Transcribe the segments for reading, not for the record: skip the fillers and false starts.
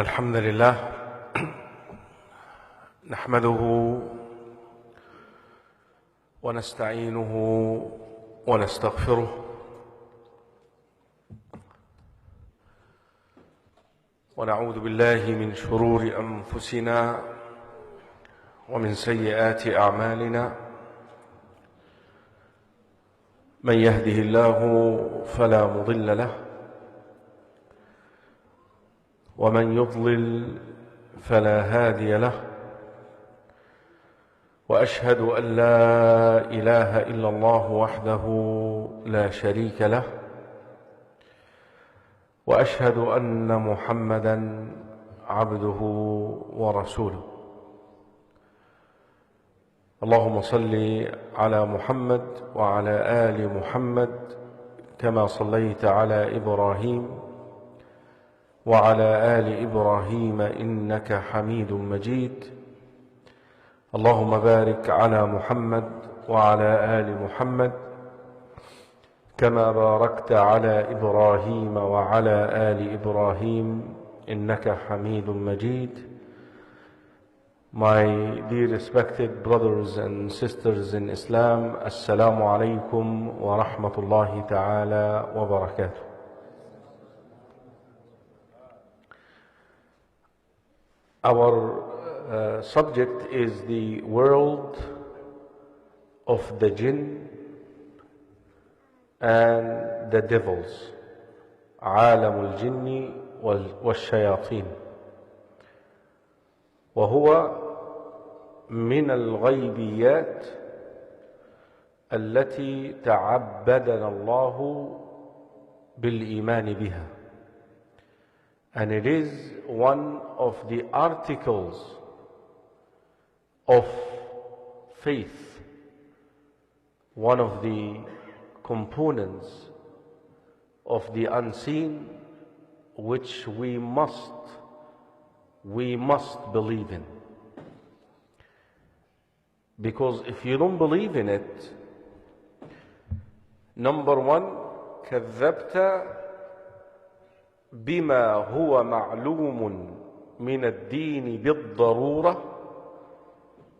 إن الحمد لله نحمده ونستعينه ونستغفره ونعوذ بالله من شرور أنفسنا ومن سيئات أعمالنا من يهده الله فلا مضل له ومن يضلل فلا هادي له وأشهد أن لا إله إلا الله وحده لا شريك له وأشهد أن محمدا عبده ورسوله اللهم صل على محمد وعلى آل محمد كما صليت على إبراهيم وعلى آل إبراهيم إنك حميد مجيد اللهم بارك على محمد وعلى آل محمد كما باركت على إبراهيم وعلى آل إبراهيم إنك حميد مجيد. My dear respected brothers and sisters in Islam, Assalamu alaikum wa rahmatullahi ta'ala wa barakatuh. Our subject is the world of the jinn and the devils, عالم الجن والشياطين، وهو من الغيبيات التي تعبدنا الله بالإيمان بها. And it is one of the articles of faith, one of the components of the unseen which we must believe in. Because if you don't believe in it, number one, كذبت بما هو معلوم من الدين بالضرورة.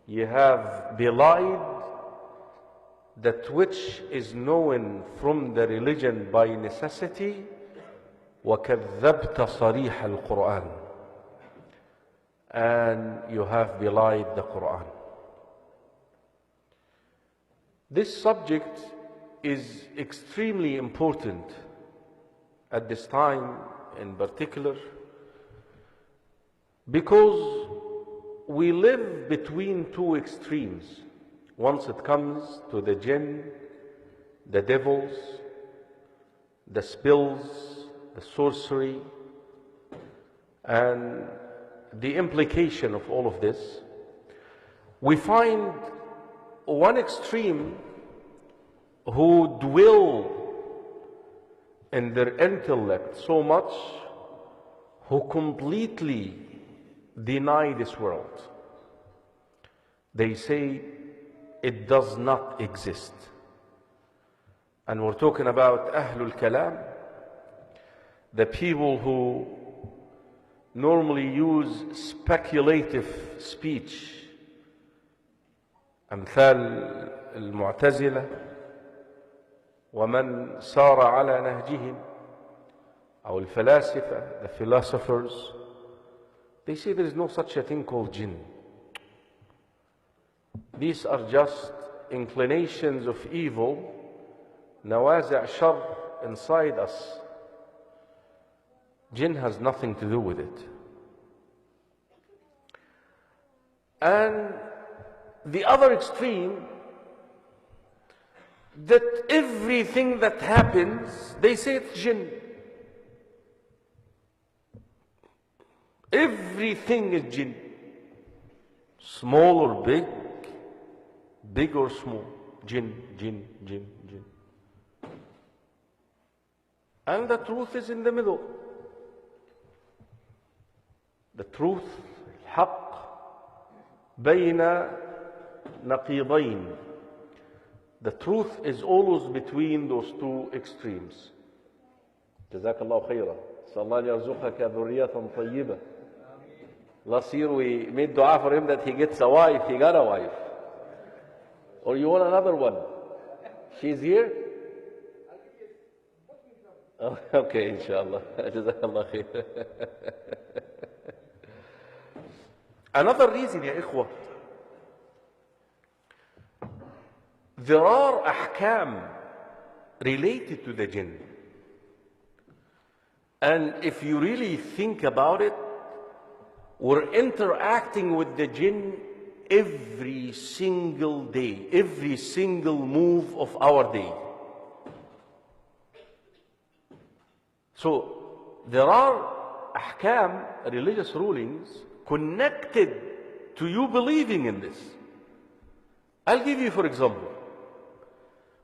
You have belied that which is known from the religion by necessity. وكذبت صريح القرآن. And you have belied the Qur'an. This subject is extremely important at this time in particular, because we live between two extremes. Once it comes to the jinn, the devils, the spells, the sorcery, and the implication of all of this, we find one extreme who dwell in their intellect so much, who completely deny this world. They say it does not exist. And we're talking about Ahlul Kalam, the people who normally use speculative speech, أمثال المعتزلة ومن سار على نهجهم، أو الفلاسفة, the philosophers. They say there is no such a thing called jinn. These are just inclinations of evil, نوازع شر inside us. Jinn has nothing to do with it. And the other extreme, that everything that happens, they say it's jinn. Everything is jinn. Small or big, big or small. Jinn, jinn, jinn, jinn. And the truth is in the middle. The truth, الحق بين نقيضين. The truth is always between those two extremes. جزاك الله خيرا. نسأل الله أن يرزقك ذرية طيبة Last year we made dua for him that he gets a wife. He got a wife. Or you want another one? She's here? Oh, okay, inshallah. Jazakallah khair. Another reason, ya ikhwah, there are ahkam related to the jinn. And if you really think about it, we're interacting with the jinn every single day, every single move of our day. So there are ahkam, religious rulings, connected to you believing in this. I'll give you for example.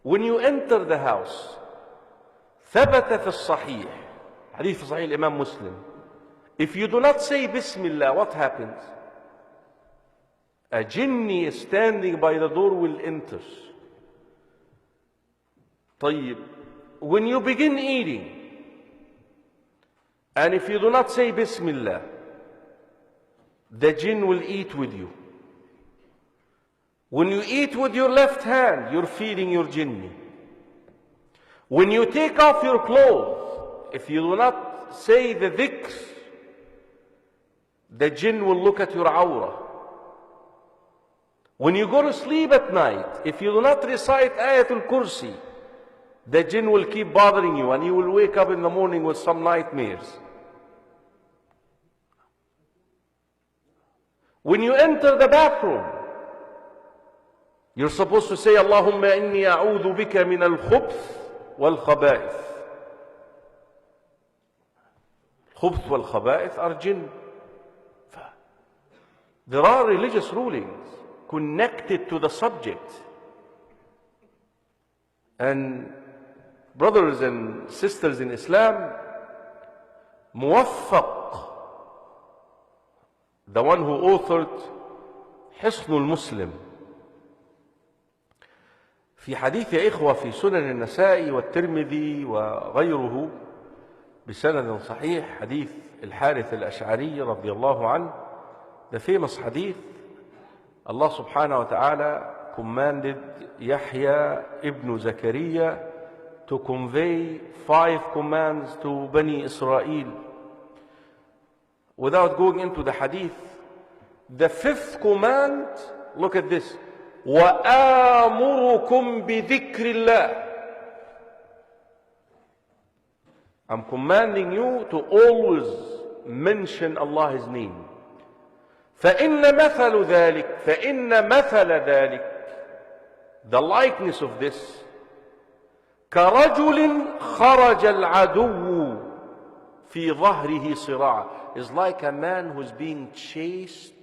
When you enter the house, ثبت في الصحيح, حديث في صحيح الإمام مسلم, if you do not say Bismillah, what happens? A jinni standing by the door will enter. طيب, when you begin eating, and if you do not say Bismillah, the jinn will eat with you. When you eat with your left hand, you're feeding your jinni. When you take off your clothes, if you do not say the dhikr, the jinn will look at your awrah. When you go to sleep at night, if you do not recite Ayatul Kursi, the jinn will keep bothering you and you will wake up in the morning with some nightmares. When you enter the bathroom, you're supposed to say, Allahumma inni a'udhu bika min al-khubth wal-khaba'ith. Khubth wal-khaba'ith are jinn. There are religious rulings connected to the subject. And brothers and sisters in Islam, Muwaffaq, the one who authored Hisnul Muslim, في حديث يا إخوة في سنن النسائي والترمذي وغيره بسند صحيح, حديث الحارث الأشعري رضي الله عنه, the famous hadith, Allah subhanahu wa ta'ala commanded Yahya ibn Zakariya to convey 5 commands to Bani Israel. Without going into the hadith, the 5th command, look at this, وَآمُرُكُمْ بِذِكْرِ اللَّهِ. I'm commanding you to always mention Allah's name. فَإِنَّ مَثَلُ ذَلِكَ, the likeness of this, كَرَجُلٍ خَرَجَ الْعَدُوُّ فِي ظَهْرِهِ صِرَاعًا, is like a man who's being chased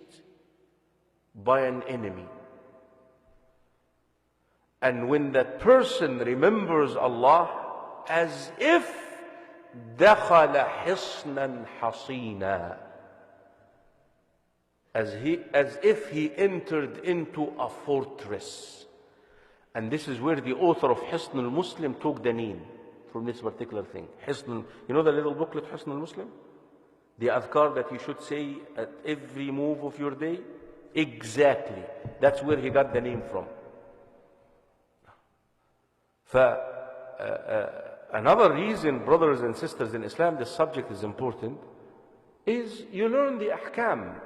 by an enemy. And when that person remembers Allah, as if دخل حصنا حصينا, as if he entered into a fortress. And this is where the author of Hisnul Muslim took the name from this particular thing. Hisnul, you know the little booklet Hisnul Muslim? The adhkar that you should say at every move of your day? Exactly. That's where he got the name from. Another reason, brothers and sisters in Islam, this subject is important, is you learn the ahkam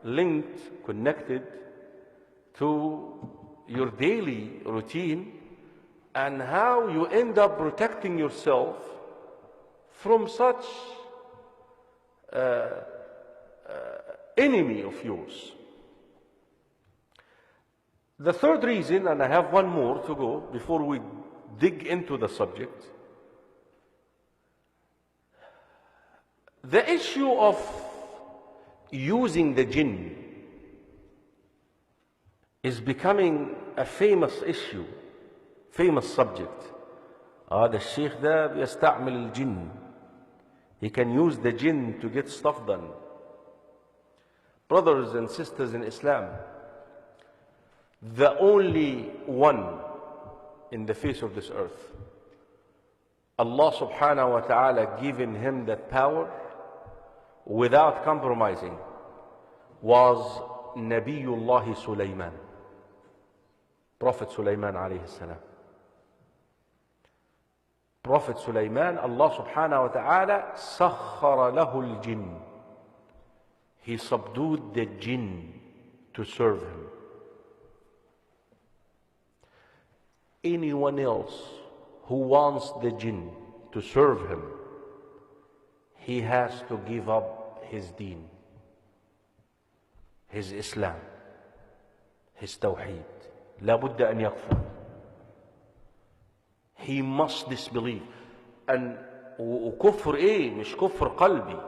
linked, connected to your daily routine, and how you end up protecting yourself from such enemy of yours. The third reason, and I have one more to go before we dig into the subject, the issue of using the jinn is becoming a famous issue, famous subject. The sheikh da بيستعمل الجن. He can use the jinn to get stuff done. Brothers and sisters in Islam, the only one in the face of this earth, Allah subhanahu wa ta'ala given him that power without compromising, was Nabiyullah Sulaiman, Prophet Sulaiman alayhi salam. Prophet Sulaiman, Allah subhanahu wa ta'ala, sakhara lahu al-jinn. He subdued the jinn to serve him. Anyone else who wants the jinn to serve him, he has to give up his deen, his Islam, his Tawheed. لا بد أن يكفر. He must disbelieve. And وكفر إيه؟ مش كفر قلبي.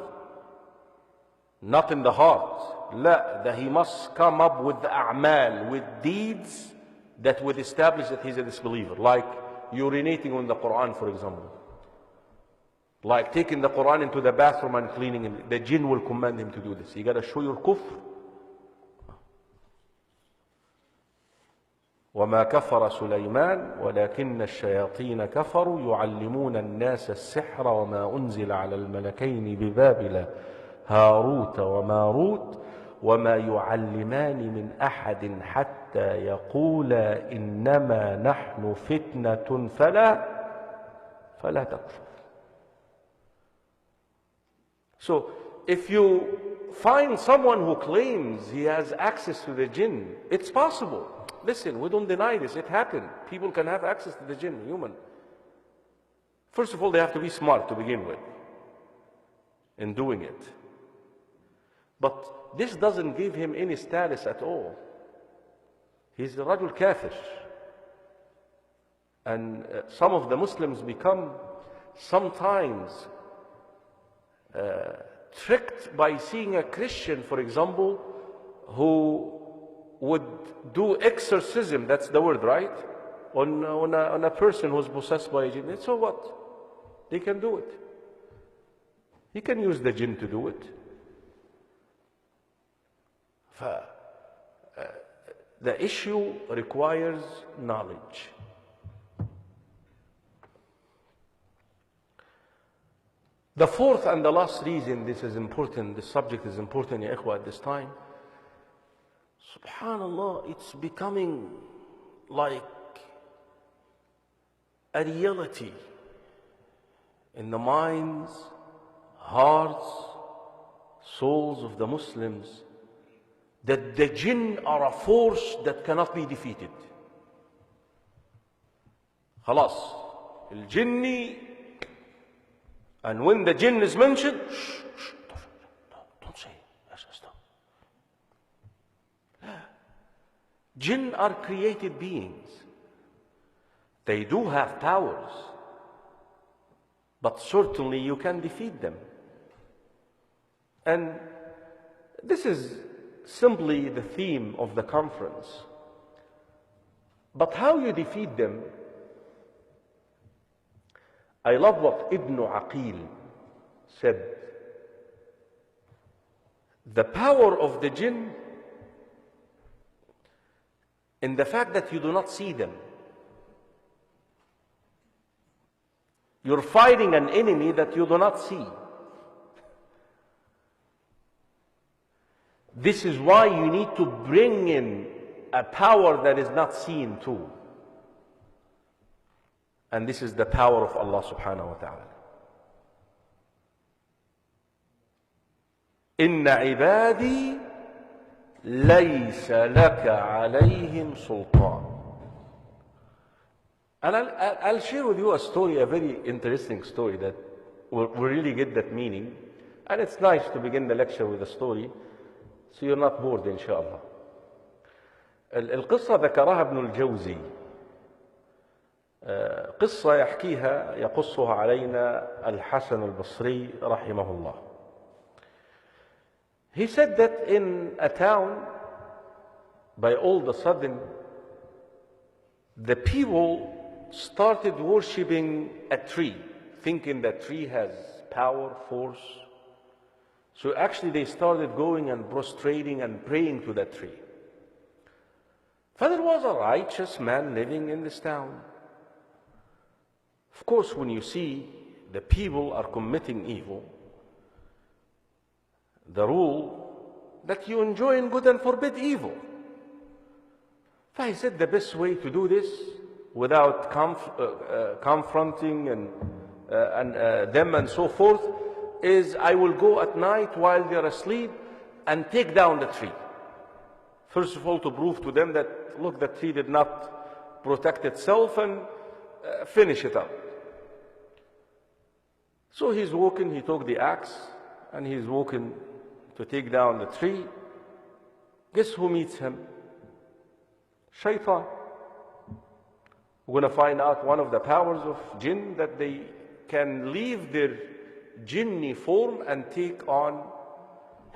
Not in the heart. لا, that he must come up with the أعمال, with deeds that would establish that he's a disbeliever. Like urinating on the Qur'an, for example. Like taking the Qur'an into the bathroom and cleaning it. The jinn will command him to do this. You got to show your kufr. وما كفر سليمان ولكن الشياطين كفروا يعلمون الناس السحر وما أنزل على الملكين ببابل هاروت وماروت وما يعلمان من أحد حتى يقولا إنما نحن فتنة فلا تكفر. So if you find someone who claims he has access to the jinn, it's possible. Listen, we don't deny this. It happened. People can have access to the jinn, human. First of all, they have to be smart to begin with in doing it. But this doesn't give him any status at all. He's a rajul kafir. And some of the Muslims become sometimes tricked by seeing a Christian, for example, who would do exorcism, that's the word, right? On a person who's possessed by a jinn. So what? They can do it. He can use the jinn to do it. The issue requires knowledge. The fourth and the last reason this is important, this subject is important, ya ikhwa, at this time, subhanallah, it's becoming like a reality in the minds, hearts, souls of the Muslims that the jinn are a force that cannot be defeated. Khalas, al-jinni, and when the jinn is mentioned, don't say, stop. Jinn are created beings. They do have powers, but certainly you can defeat them. And this is simply the theme of the conference. But how you defeat them? I love what Ibn Aqil said. The power of the jinn in the fact that you do not see them. You're fighting an enemy that you do not see. This is why you need to bring in a power that is not seen too. And this is the power of Allah subhanahu wa ta'ala. Inna ibadi laysa laka alayhim sultan. And I'll share with you a story, a very interesting story that will really get that meaning. And it's nice to begin the lecture with a story, so you're not bored, inshallah. القصة ذكرها ابن الجوزي. قصة يقصها علينا الحسن البصري رحمه الله. He said that in a town, by all of a sudden, the people started worshipping a tree, thinking that tree has power, force. So actually they started going and prostrating and praying to that tree. For there was a righteous man living in this town. Of course, when you see the people are committing evil, the rule that you enjoin good and forbid evil. He said the best way to do this without confronting them and so forth is I will go at night while they're asleep and take down the tree. First of all, to prove to them that, look, the tree did not protect itself, and finish it up. So he's walking, he took the axe, and he's walking to take down the tree. Guess who meets him? Shaytan. We're going to find out one of the powers of jinn, that they can leave their jinni form and take on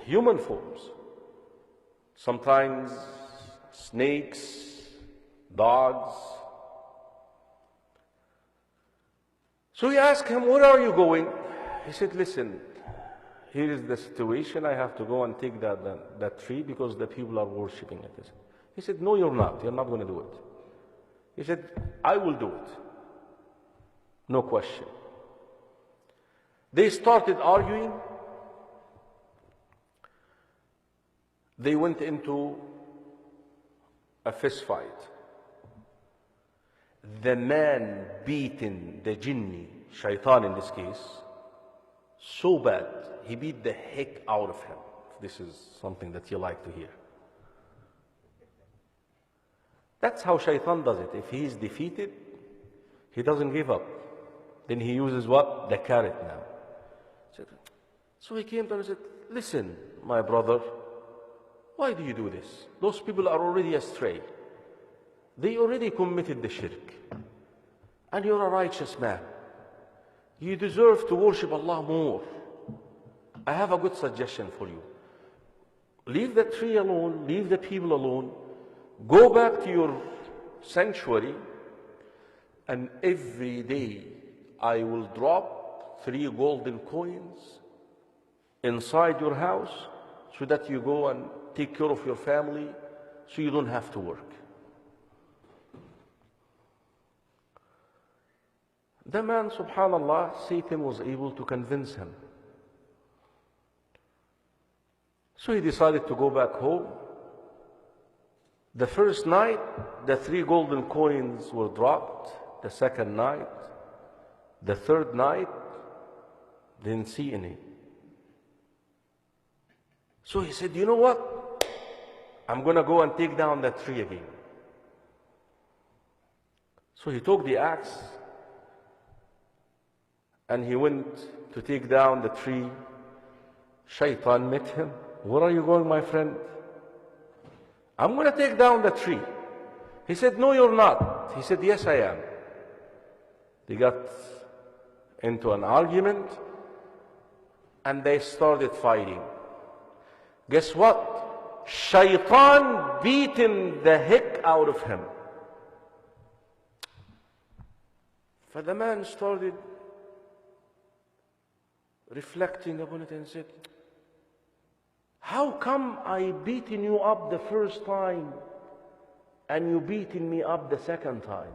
human forms. Sometimes snakes, dogs. So he asked him, where are you going? He said, listen, here is the situation. I have to go and take that tree because the people are worshipping it. He said, no, you're not. You're not going to do it. He said, I will do it. No question. They started arguing. They went into a fist fight. The man beaten the jinni, Shaytan in this case, so bad, he beat the heck out of him. This is something that you like to hear. That's how Shaytan does it. If he is defeated, he doesn't give up. Then he uses what? The carrot now. So he came to him and said, listen, my brother, why do you do this? Those people are already astray. They already committed the shirk. And you're a righteous man. You deserve to worship Allah more. I have a good suggestion for you. Leave the tree alone, leave the people alone, go back to your sanctuary, and every day I will drop 3 golden coins inside your house so that you go and take care of your family so you don't have to work. The man, subhanallah, Satan was able to convince him. So he decided to go back home. The first night, the 3 golden coins were dropped. The second night, the third night, didn't see any. So he said, you know what? I'm going to go and take down that tree again. So he took the axe and he went to take down the tree. Shaytan met him. Where are you going, my friend? I'm going to take down the tree. He said, no, you're not. He said, yes, I am. They got into an argument and they started fighting. Guess what? Shaytan beaten the heck out of him. For the man started reflecting upon it and said, how come I beaten you up the first time and you beaten me up the second time?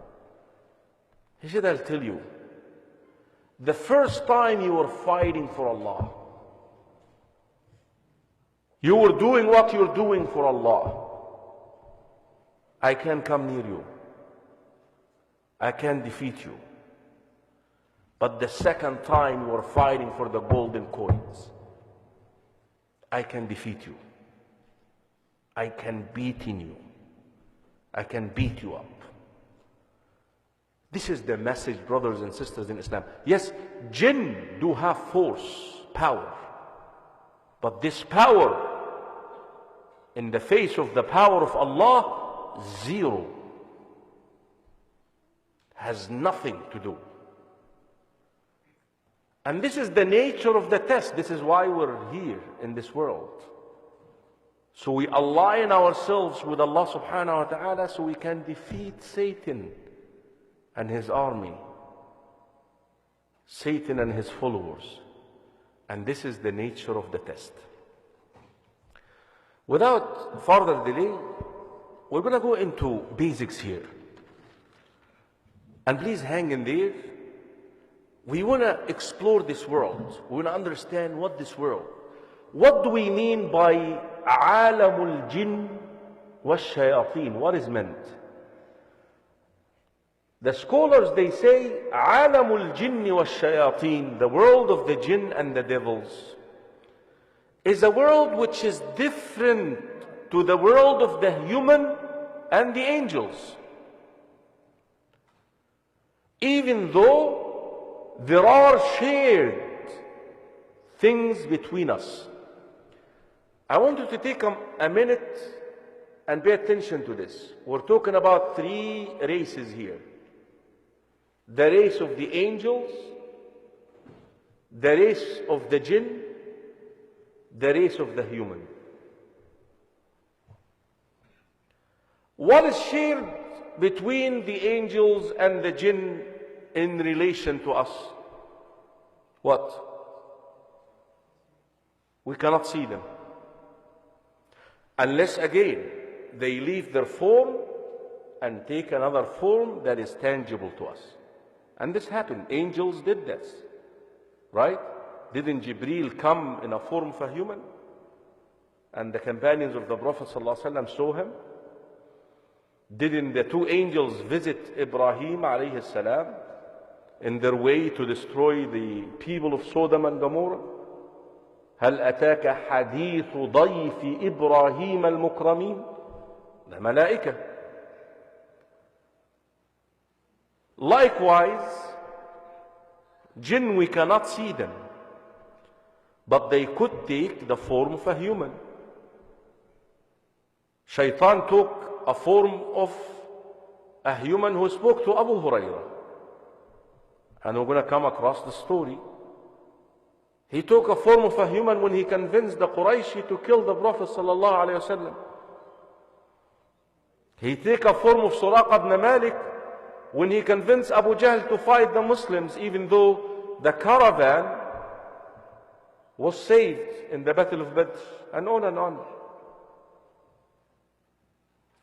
He said, I'll tell you. The first time you were fighting for Allah. You were doing what you're doing for Allah. I can't come near you. I can't defeat you. But the second time you were fighting for the golden coins, I can defeat you. I can beat in you. I can beat you up. This is the message, brothers and sisters in Islam. Yes, jinn do have force, power. But this power, in the face of the power of Allah, zero. Has nothing to do. And this is the nature of the test. This is why we're here in this world. So we align ourselves with Allah subhanahu wa ta'ala so we can defeat Satan and his army. Satan and his followers. And this is the nature of the test. Without further delay, we're going to go into basics here. And please hang in there. We want to explore this world. We want to understand what this world. What do we mean by عالم الجن والشياطين, what is meant? The scholars, they say عالم الجن والشياطين, the world of the jinn and the devils, is a world which is different to the world of the human and the angels. Even though there are shared things between us. I want you to take a minute and pay attention to this. We're talking about three races here. The race of the angels, the race of the jinn, the race of the human. What is shared between the angels and the jinn in relation to us? What? We cannot see them. Unless again, they leave their form and take another form that is tangible to us. And this happened. Angels did this. Right? Didn't Jibreel come in a form of a human? And the companions of the Prophet ﷺ saw him? Didn't the two angels visit Ibrahim alayhi salam in their way to destroy the people of Sodom and Gomorrah? هل أتاك حديث ضيف إبراهيم المكرمين؟ The malaika. Likewise, jinn, we cannot see them, but they could take the form of a human. Shaytan took a form of a human who spoke to Abu Hurairah. And we're going to come across the story. He took a form of a human when he convinced the Qurayshi to kill the Prophet sallallahu alaihi wasallam. He took a form of Suraqa ibn Malik when he convinced Abu Jahl to fight the Muslims, even though the caravan was saved in the Battle of Badr, and on and on.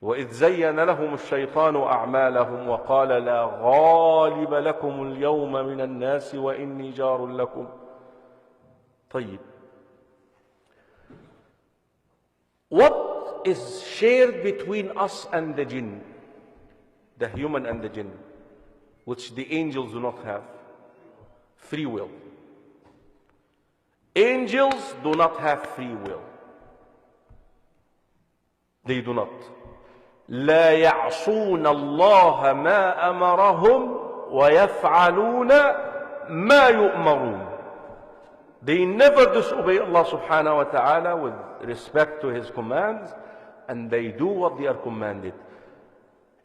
وَإِذْ زَيَّنَ لَهُمُ الشَّيْطَانُ أَعْمَالَهُمْ وَقَالَ لَا غَالِبَ لَكُمُ الْيَوْمَ مِنَ النَّاسِ وَإِنِّي جَارٌ لَكُمْ. طيب. What is shared between us and the jinn? The human and the jinn, which the angels do not have? Free will. Angels do not have free will. They do not. لا يعصون الله ما أمرهم ويفعلون ما يؤمرون. They never disobey Allah subhanahu wa ta'ala with respect to His commands, and they do what they are commanded.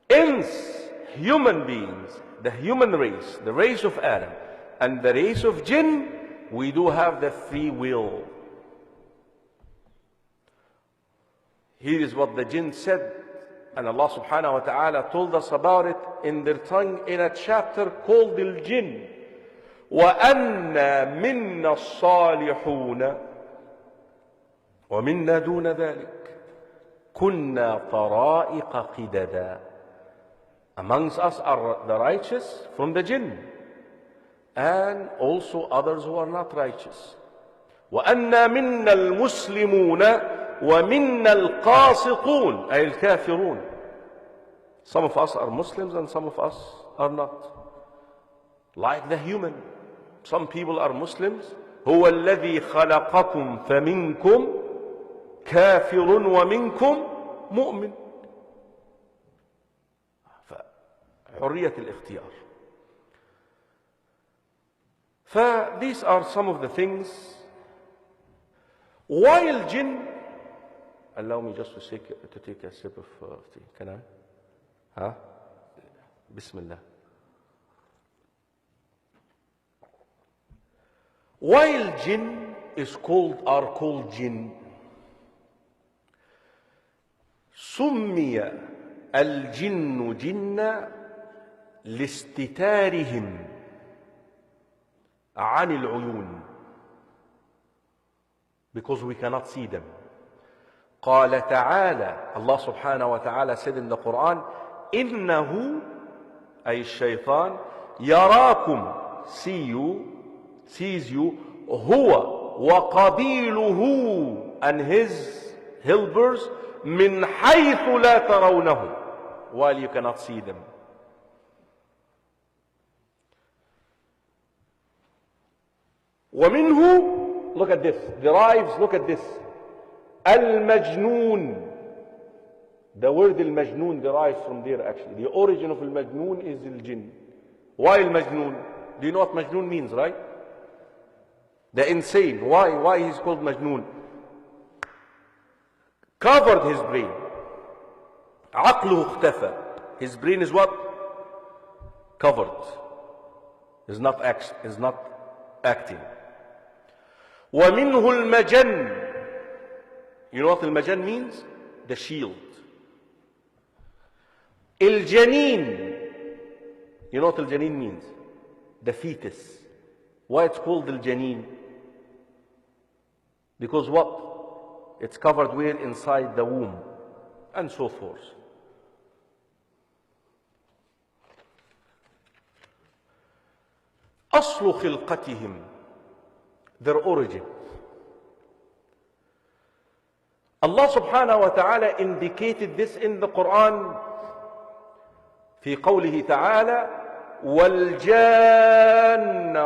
Hence, human beings, the human race, the race of Adam, and the race of jinn, we do have the free will. Here is what the jinn said, and Allah subhanahu wa ta'ala told us about it in their tongue in a chapter called Al-Jinn. وَأَنَّا مِنَّا الصَّالِحُونَ وَمِنَّا دُونَ ذَلِكَ كُنَّا طَرَائِقَ قِدَدًا. Amongst us are the righteous from the jinn, and also others who are not righteous. وَأَنَّا مِنَّا الْمُسْلِمُونَ وَمِنَّا الْقَاسِطُونَ أي الْكَافِرُونَ. Some of us are Muslims and some of us are not. Like the human. Some people are Muslims. هُوَ الَّذِي خَلَقَكُمْ فَمِنْكُمْ كَافِرٌ وَمِنْكُمْ مُؤْمِنٌ. حرية الاختيار. These are some of the things. While jinn, allow me just to take a sip of tea. Can I? Huh? Bismillah. While jinn are called jinn, سمي الجن جنّا لاستتارهم عن العيون, because we cannot see them. قال تعالى, Allah subhanahu wa ta'ala said in the Quran, إنه أي الشيطان يراكم, sees you, هو وقبيله, and his helpers, min haythu la tarawnahum, while you cannot see them. ومنه, look at this, derives, look at this, al-majnoon. The word al-majnoon derives from there actually. The origin of al-majnoon is al-jinn. Why al-majnoon? Do you know what majnoon means, right? The insane. Why he's called majnoon? Covered his brain. عقله اختفى. His brain is what? Covered. Is not acting. ومنه المجن. You know what المجن means? The shield. الجنين. You know what الجنين means? The fetus. Why it's called الجنين? Because what? It's covered where? Inside the womb. And so forth. أصل خلقتهم, their origin. Allah subhanahu wa ta'ala indicated this in the Quran في قوله تعالى والجان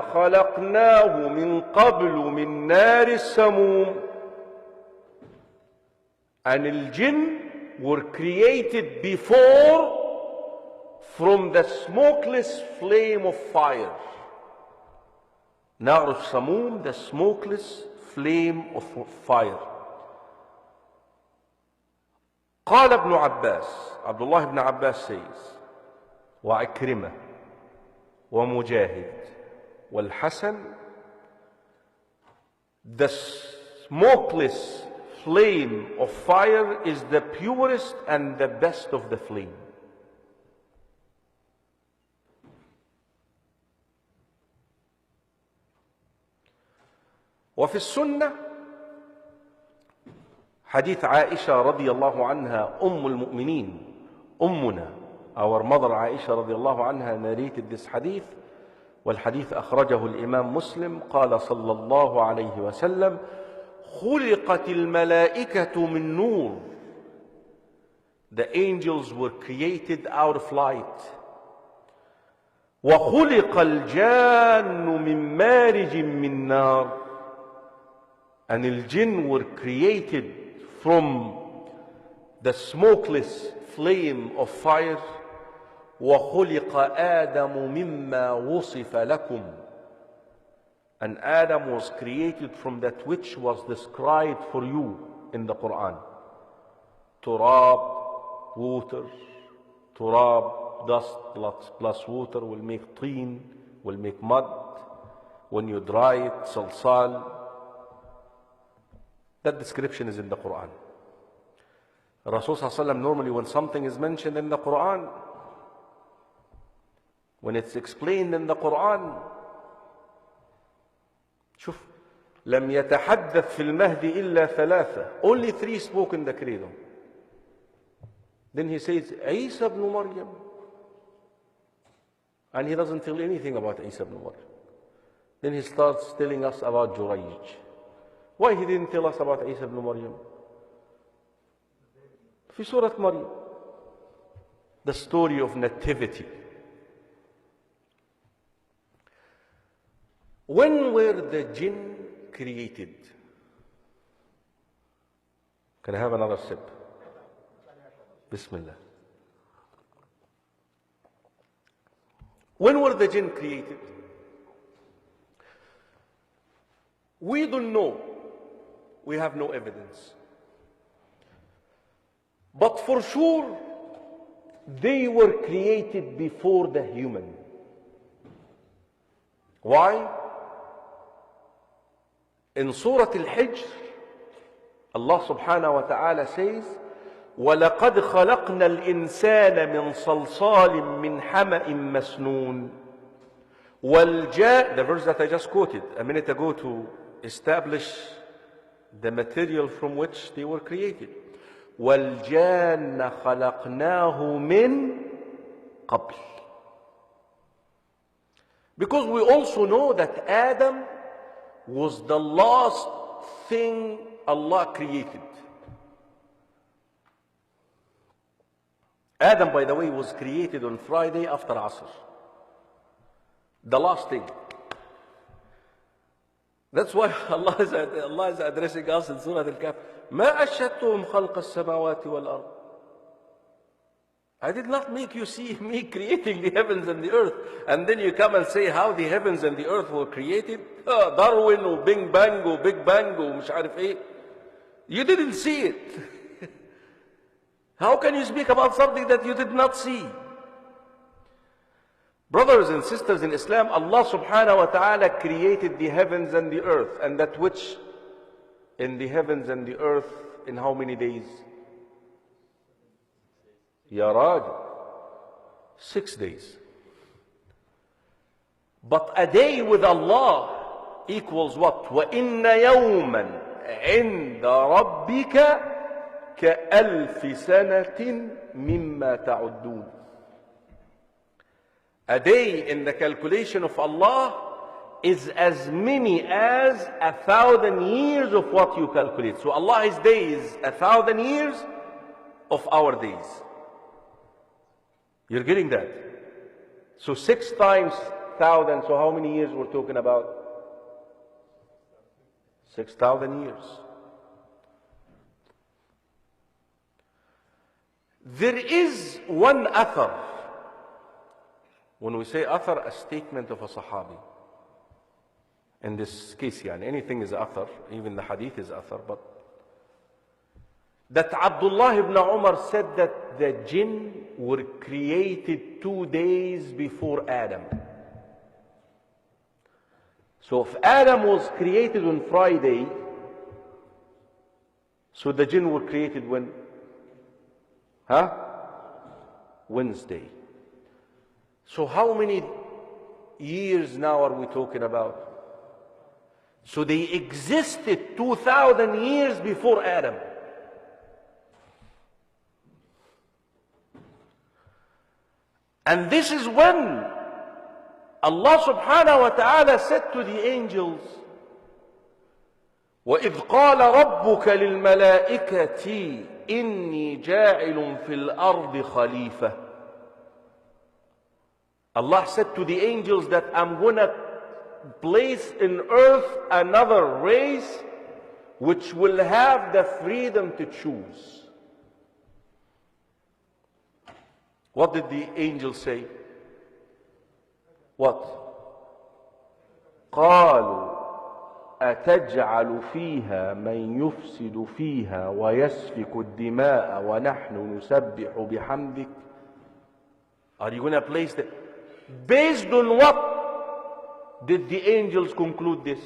خلقناه من قبل من نار السموم. And al-jinn were created before from the smokeless flame of fire. نار السموم, the smokeless flame of fire. قال ابن عباس, Abdullah ibn Abbas says, وعكرمة ومجاهد والحسن, the smokeless flame of fire is the purest and the best of the flame. وفي السنة حديث عائشة رضي الله عنها أم المؤمنين, أمنا, our mother عائشة رضي الله عنها narrated this hadith, والحديث أخرجه الإمام مسلم. قال صلى الله عليه وسلم خلقت الملائكة من نور. The angels were created out of light. وخلق الجان من مارج من نار. And the jinn were created from the smokeless flame of fire. وَخُلِقَ آدَمُ مِمَّا وُصِفَ لَكُمْ. And Adam was created from that which was described for you in the Quran. Turab, water. Turab, dust plus water will make teen, will make mud. When you dry it, salsal. That description is in the Quran. Rasul sallallahu alaihi wasallam, normally when something is mentioned in the Quran, when it's explained in the Quran, شوف, لم يتحدث في المهد إلا ثلاثة. Only 3 spoke in the cradle. Then he says, Isa ibn Maryam. And he doesn't tell anything about Isa ibn Maryam. Then he starts telling us about Jurayj. Why he didn't tell us about Isa ibn Maryam? في سورة مريم. The story of nativity. When were the jinn created? Can I have another sip? Bismillah. When were the jinn created? We don't know. We have no evidence. But for sure, they were created before the human. Why? In Surah Al-Hijr, Allah subhanahu wa ta'ala says, وَلَقَدْ خَلَقْنَا الْإِنسَانَ مِنْ صَلْصَالٍ مِنْ حَمَإٍ مَسْنُونٍ. The verse that I just quoted a minute ago to establish the material from which they were created. وَالْجَانَّ خَلَقْنَاهُ مِنْ قَبْلِ. Because we also know that Adam was the last thing Allah created. Adam, by the way, was created on Friday after Asr. The last thing. That's why Allah is addressing us in Surah Al-Kahf. ما أشهدتهم خلق السماوات والأرض. I did not make you see me creating the heavens and the earth. And then you come and say how the heavens and the earth were created. Darwin or Big Bang or Big Bang or مش عارف ايه. You didn't see it. How can you speak about something that you did not see? Brothers and sisters in Islam, Allah subhanahu wa ta'ala created the heavens and the earth, and that which in the heavens and the earth in how many days? Ya Rajal, 6 days. But a day with Allah equals what? وَإِنَّ يَوْمًا عِنْدَ رَبِّكَ كَأَلْفِ سَنَةٍ مِمَّا تَعُدُّونَ. A day in the calculation of Allah is as many as 1,000 years of what you calculate. So Allah's day is 1,000 years of our days. You're getting that? So 6 times 1,000, so how many years we're talking about? 6,000 years. There is one athar. When we say athar, a statement of a Sahabi. In this case, anything is athar, even the hadith is athar, but that Abdullah ibn Umar said that the jinn were created 2 days before Adam. So if Adam was created on Friday, so the jinn were created when? Wednesday. So how many years now are we talking about? So they existed 2,000 years before Adam. And this is when Allah subhanahu wa ta'ala said to the angels, وَإِذْ قَالَ رَبُّكَ لِلْمَلَائِكَةِ إِنِّي جَاعِلٌ فِي الْأَرْضِ خَلِيفَةً. Allah said to the angels that I'm going to place in earth another race which will have the freedom to choose. What did the angels say? What? قالوا أتجعل فيها من يفسد فيها ويسفك الدماء ونحن نسبح بحمدك. Are you going to place the... Based on what did the angels conclude this?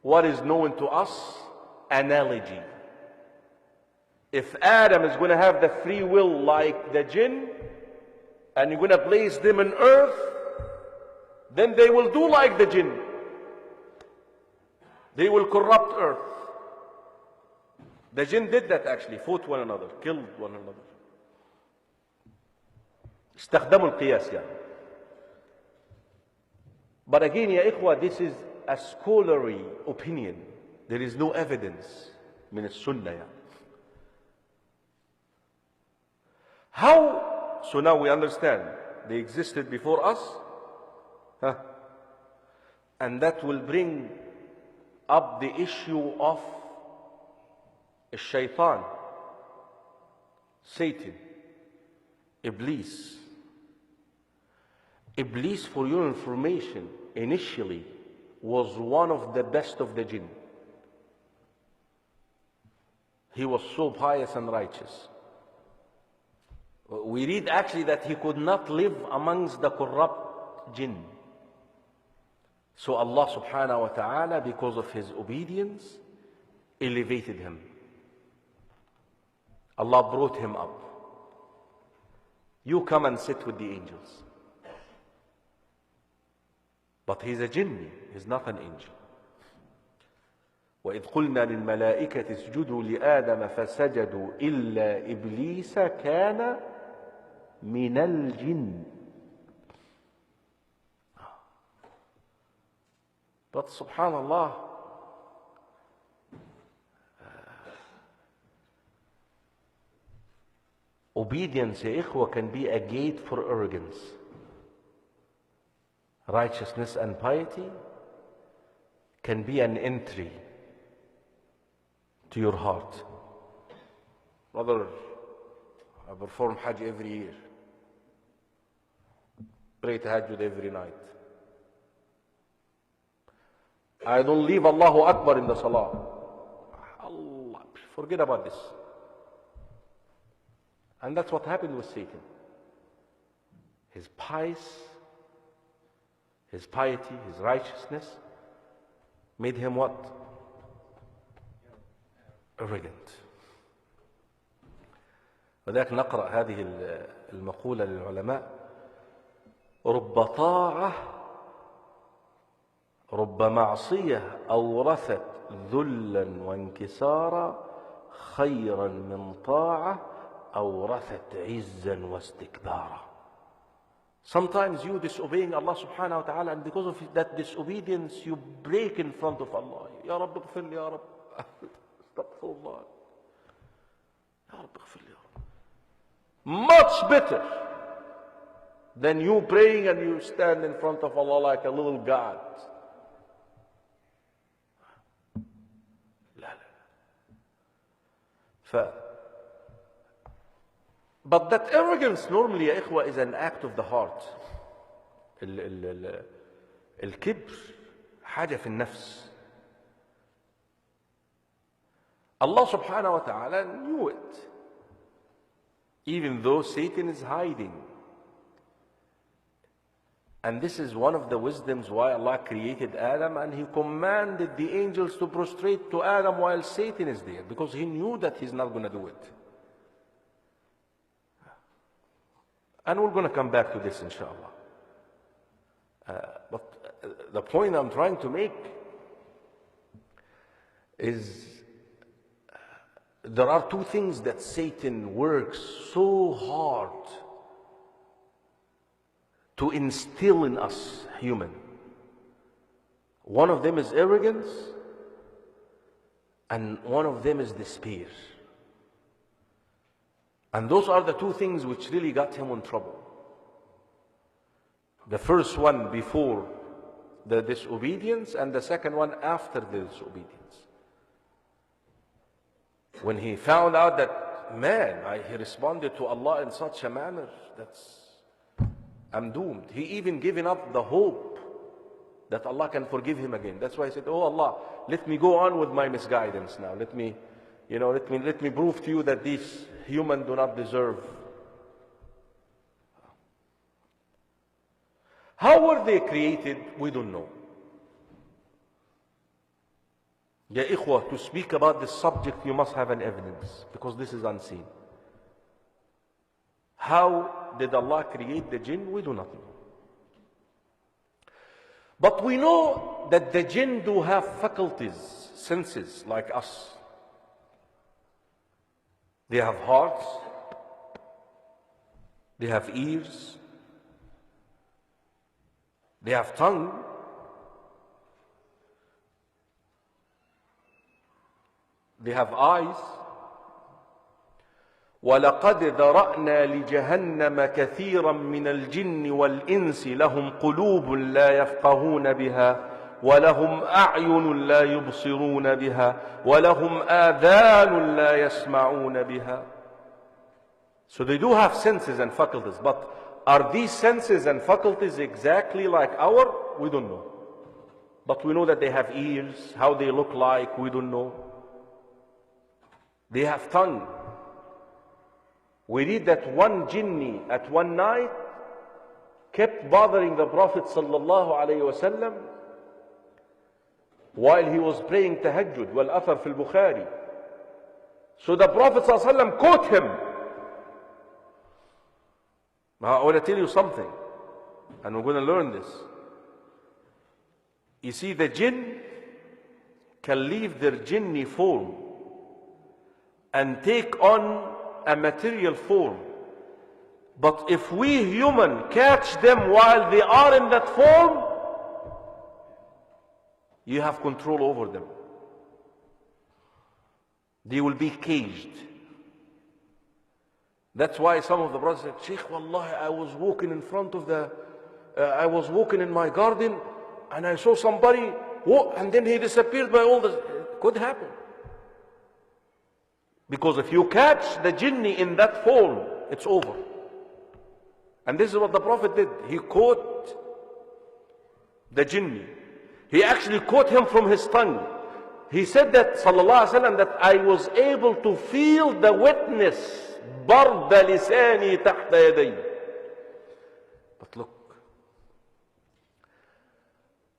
What is known to us? Analogy. If Adam is going to have the free will like the jinn, and you're going to place them on earth, then they will do like the jinn. They will corrupt earth. The jinn did that actually, fought one another, killed one another. استخدموا القياس But again, ya ikhwa, this is a scholarly opinion. There is no evidence من السنة How? So now we understand they existed before us, and that will bring up the issue of Shaytan, Satan, Iblis. Iblis, for your information, initially was one of the best of the jinn. He was so pious and righteous. We read actually that he could not live amongst the corrupt jinn. So Allah subhanahu wa ta'ala, because of his obedience, elevated him. Allah brought him up. You come and sit with the angels. But he's a jinni, he's not an angel. وَإِذْ قُلْنَا لِلْمَلَائِكَةِ اسْجُدُوا لِآدَمَ فَسَجَدُوا إِلَّا إِبْلِيسَ كَانَ مِنَ الْجِنِّ. But subhanallah, Obedience, ya ikhwa, can be a gate for arrogance. Righteousness and piety can be an entry to your heart. Brother, I perform Hajj every year. Pray Tahajjud every night. I don't leave Allahu Akbar in the Salah. Allah, forget about this. And that's what happened with Satan. His piety, his righteousness made him what? Arrogant. وذلك نقرأ هذه المقولة للعلماء: رب طاعة رب معصية أورثت ذلا وانكسارا خيرا من طاعة أورثت عزا واستكبارا. Sometimes you disobeying Allah subhanahu wa ta'ala, and because of that disobedience you break in front of Allah. Ya Rabbi اغفر لي يا رب. استغفر الله. Ya Rabbi اغفر لي يا رب. Much better than you praying and you stand in front of Allah like a little God. But that arrogance normally, ya ikhwa, is an act of the heart. الكبر حاجة في النفس. Allah subhanahu wa ta'ala knew it. Even though Satan is hiding. And this is one of the wisdoms why Allah created Adam, and He commanded the angels to prostrate to Adam while Satan is there, because He knew that he's not going to do it. And we're going to come back to this inshallah. But the point I'm trying to make is there are two things that Satan works so hard to instill in us human. One of them is arrogance, and one of them is despair. And those are the two things which really got him in trouble. The first one before the disobedience, and the second one after the disobedience. When he found out that, man, he responded to Allah in such a manner, I'm doomed. He even given up the hope that Allah can forgive him again. That's why he said, oh Allah, let me go on with my misguidance now. Let me prove to you that these humans do not deserve. How were they created? We don't know. Ya ikhwah, to speak about this subject, you must have an evidence, because this is unseen. How did Allah create the jinn? We do not know. But we know that the jinn do have faculties, senses like us. They have hearts, they have ears, they have tongue, they have eyes. وَلَقَدْ ذَرَأْنَا لِجَهَنَّمَ كَثِيرًا مِنَ الْجِنِّ وَالْإِنسِ لَهُمْ قُلُوبٌ لَا يَفْقَهُونَ بِهَا وَلَهُمْ أَعْيُنٌ لَا يُبْصِرُونَ بِهَا وَلَهُمْ آذَانٌ لَا يَسْمَعُونَ بِهَا. So they do have senses and faculties, but are these senses and faculties exactly like our? We don't know. But we know that they have ears. How they look like, we don't know. They have tongue. We read that one jinni at one night kept bothering the Prophet sallallahu alaihi wasallam while he was praying tahajjud. Wal athar fil Bukhari. So the Prophet sallallahu alaihi wasallam caught him. Now I want to tell you something, and we're going to learn this. You see, the jinn can leave their jinni form and take on a material form. But if we human catch them while they are in that form, you have control over them. They will be caged. That's why some of the brothers said, Sheikh, wallahi, I was walking in front of I was walking in my garden and I saw somebody walk and then he disappeared by all this. It could happen. Because if you catch the jinni in that form, it's over. And this is what the Prophet did. He caught the jinni. He actually caught him from his tongue. He said that, sallallahu alaihi wasallam, that I was able to feel the wetness. برد لساني تحت يدي. But look,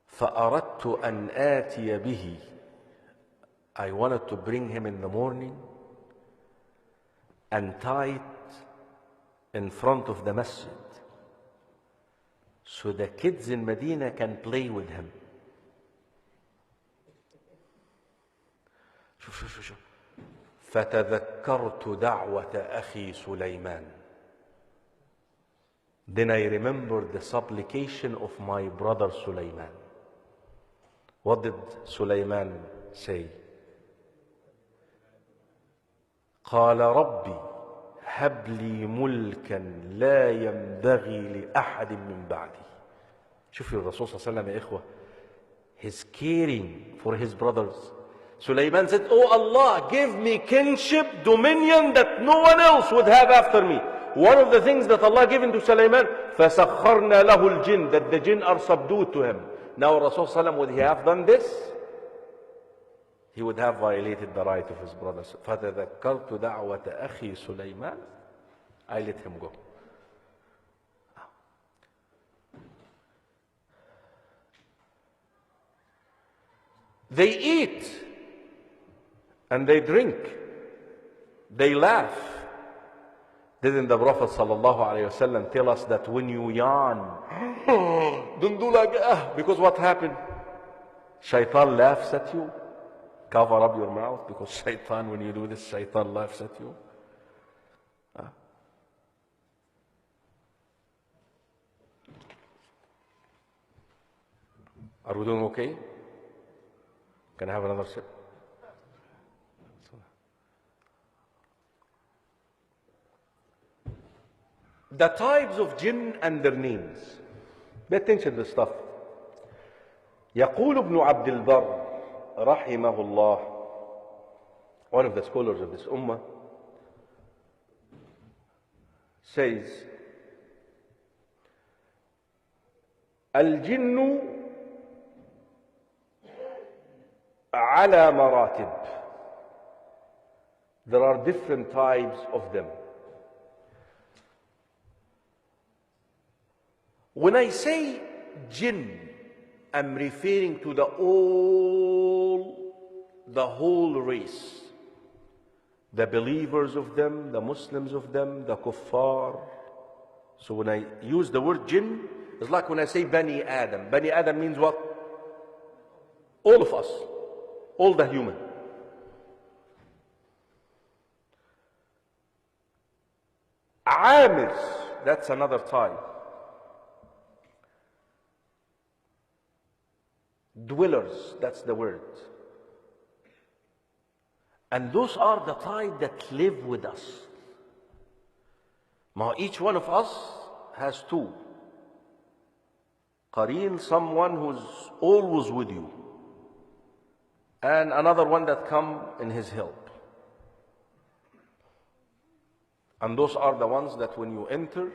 فأردت أن آتي به. I wanted to bring him in the morning and tie it in front of the masjid so the kids in Medina can play with him. شوف فتذكرت دعوة أخي سليمان. Then I remembered the supplication of my brother Sulaiman. What did Sulaiman say? قال ربي هب لي ملكا لا ينبغي لأحد من بعدي. شوفوا الرسول صلى الله عليه وسلم يا إخوة. He's caring for his brothers. Sulaiman said, Oh Allah, give me kingship, dominion that no one else would have after me. One of the things that Allah given to Sulaiman, فَسَخَّرْنَا لَهُ الْجِنِّ, that the jinn are subdued to him. Now Rasul Sallam, would he have done this? He would have violated the right of his brothers. فَتَذَكَّرْتُ دَعْوَةَ أَخِي سُلَيْمَانَ. I let him go. They eat and they drink. They laugh. Didn't the Prophet ﷺ tell us that when you yawn, don't do like because what happened? Shaytan laughs at you. Cover up your mouth because Shaytan, when you do this, Shaytan laughs at you. Are we doing okay? Can I have another sip? The types of jinn and their names. Pay attention to this stuff. يقول ابن عبد البر رحمه الله, one of the scholars of this ummah, says, الجن على مراتب. There are different types of them. When I say jinn, I'm referring to the whole race. The believers of them, the Muslims of them, the kuffar. So when I use the word jinn, it's like when I say Bani Adam. Bani Adam means what? All of us. All the human. Amirs, that's another type. Dwellers, that's the word. And those are the type that live with us. Now each one of us has two. Karim, someone who's always with you. And another one that come in his help. And those are the ones that when you enter,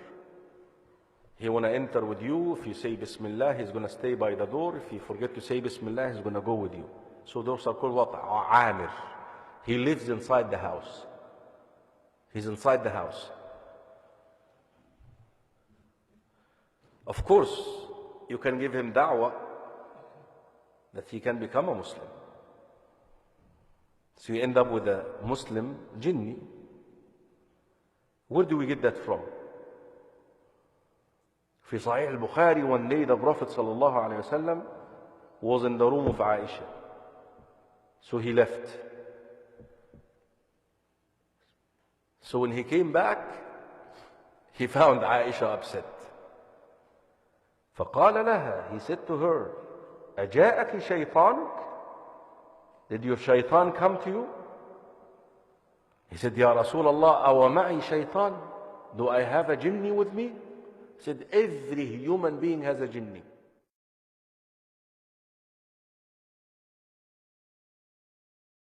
he want to enter with you. If you say Bismillah, he's going to stay by the door. If you forget to say Bismillah, he's going to go with you. So those are called what? Amir. He lives inside the house. He's inside the house. Of course, you can give him da'wah that he can become a Muslim. So you end up with a Muslim jinni. Where do we get that from? في صحيح البخاري, one day the Prophet sallallahu alaihi wasallam was in the room of Aisha. So he left. So when he came back, he found Aisha upset. فقال لها, he said to her, أجاءك شيطانك? Did your shaitan come to you? He said, Ya Rasulullah, أو معي شيطان? do I have a jinni with me? He said, every human being has a jinni.